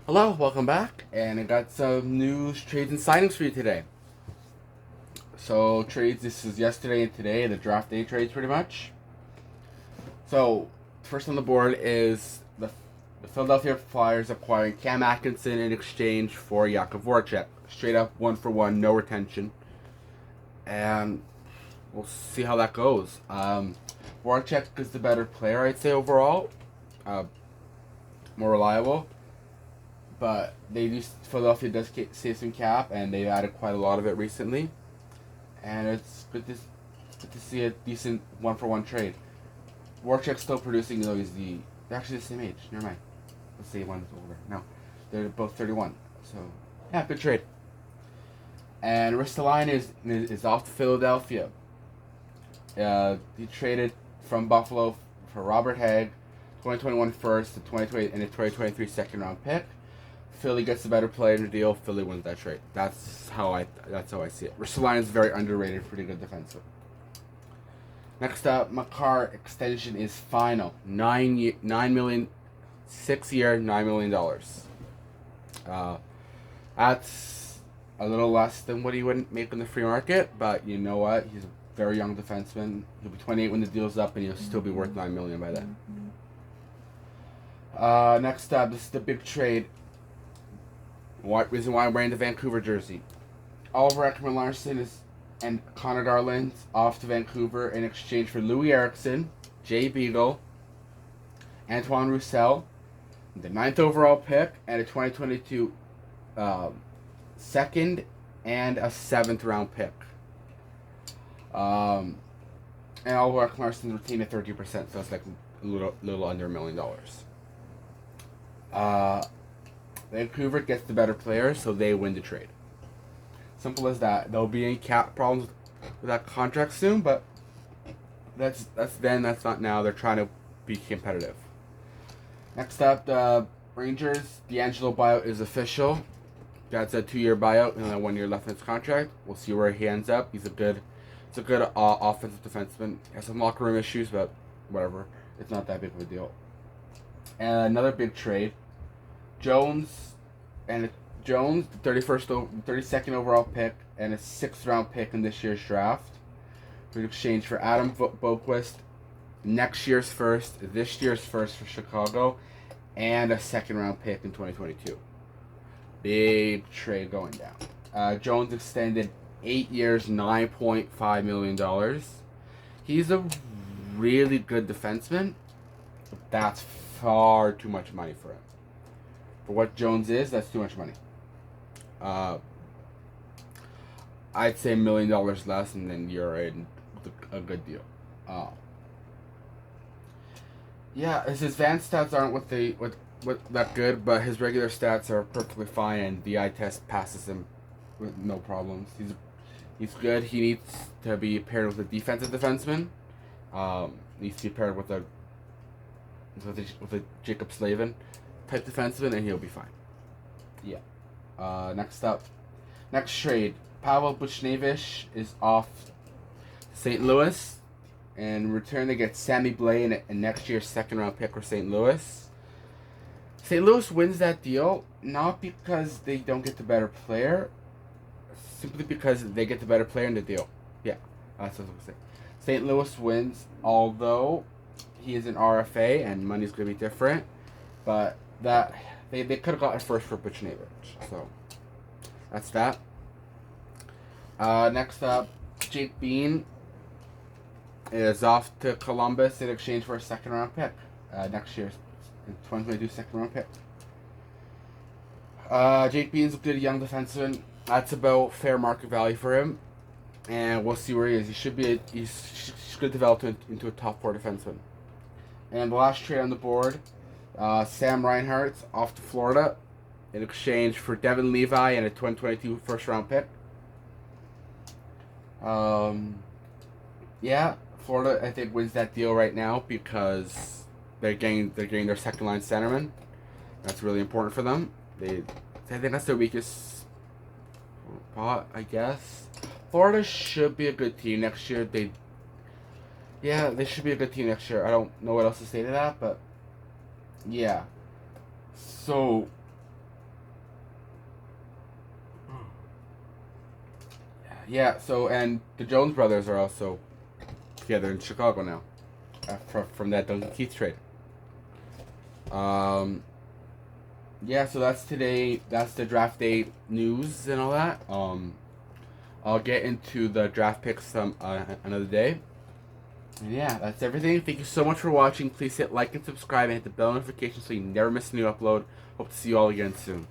Hello, welcome back, and I got some news, trades, and signings for you today. So trades, this is yesterday and today, the draft day trades pretty much. So first on the board is the Philadelphia Flyers acquiring Cam Atkinson in exchange for Jakub Voracek. Straight up 1-for-1, no retention, and we'll see how that goes. Voracek is the better player, I'd say overall, uh, more reliable. But Philadelphia does save some cap, and they've added quite a lot of it recently. And it's good to see a decent 1-for-1 trade. Voracek's still producing, though they're actually the same age. Never mind. Let's say one's older. No, they're both 31. So yeah, good trade. And Ristolainen is off to Philadelphia. He traded from Buffalo for Robert Hagg, 2021 first, to 2020 and a 2023 second round pick. Philly gets the better player in the deal. Philly wins that trade. That's how I see it. Ristolainen is very underrated, pretty good defensive. Next up, Makar extension is final. 9 million, 6 year, $9 million. That's a little less than what he would make in the free market, but you know what? He's a very young defenseman. He'll be 28 when the deal's up, and he'll still be worth $9 million by then. Next up, this is the big trade. Reason why I'm wearing the Vancouver jersey. Oliver Ekman-Larsson and Connor Garland off to Vancouver in exchange for Louis Eriksson, Jay Beagle, Antoine Roussel, the 9th overall pick, and a 2022 second and a 7th round pick. And Oliver Ekman-Larsson retained at 30%, so it's like a little under $1 million. Vancouver gets the better player, so they win the trade. Simple as that. There'll be any cap problems with that contract soon, but that's then. That's not now. They're trying to be competitive. Next up, the Rangers. D'Angelo buyout is official. That's a 2-year buyout and a 1 year left in his contract. We'll see where he ends up. It's a good offensive defenseman. He has some locker room issues, but whatever. It's not that big of a deal. And another big trade. Jones, the 32nd overall pick, and a 6th round pick in this year's draft, in exchange for Adam Boqvist, next year's first, this year's first for Chicago, and a 2nd round pick in 2022. Big trade going down. Jones extended 8 years, $9.5 million. He's a really good defenseman, but that's far too much money for him. For what Jones is, that's too much money. I'd say $1 million less, and then you're in a good deal. Yeah, his advanced stats aren't what that good, but his regular stats are perfectly fine, and the eye test passes him with no problems. He's good. He needs to be paired with a defensive defenseman. Needs to be paired with a Jacob Slavin type defenseman, and he'll be fine. Yeah. Next trade. Pavel Buchnevich is off St. Louis. And in return, they get Sammy Blais and next year's 2nd round pick for St. Louis. St. Louis wins that deal, not because they don't get the better player, simply because they get the better player in the deal. Yeah, that's what I'm saying. St. Louis wins, although he is an RFA and money's going to be different. But that they could have got a first for Buchnevich. So that's that. Next up, Jake Bean is off to Columbus in exchange for a 2nd round pick. Next year's 2022 2nd round pick. Jake Bean's a good young defenseman. That's about fair market value for him, and we'll see where he is. He should be he's going to develop into a top 4 defenseman. And the last trade on the board, Sam Reinhart off to Florida in exchange for Devin Levi and a 2022 first round pick. Yeah, Florida I think wins that deal right now because they're getting their second line centerman. That's really important for them. I think that's their weakest spot, I guess. Florida should be a good team next year. They should be a good team next year. I don't know what else to say to that, but yeah. So Yeah. So and the Jones brothers are also together in Chicago now, from that Duncan Keith trade. Yeah. So that's today. That's the draft day news and all that. I'll get into the draft picks some another day. And yeah, that's everything. Thank you so much for watching. Please hit like and subscribe and hit the bell notification so you never miss a new upload. Hope to see you all again soon.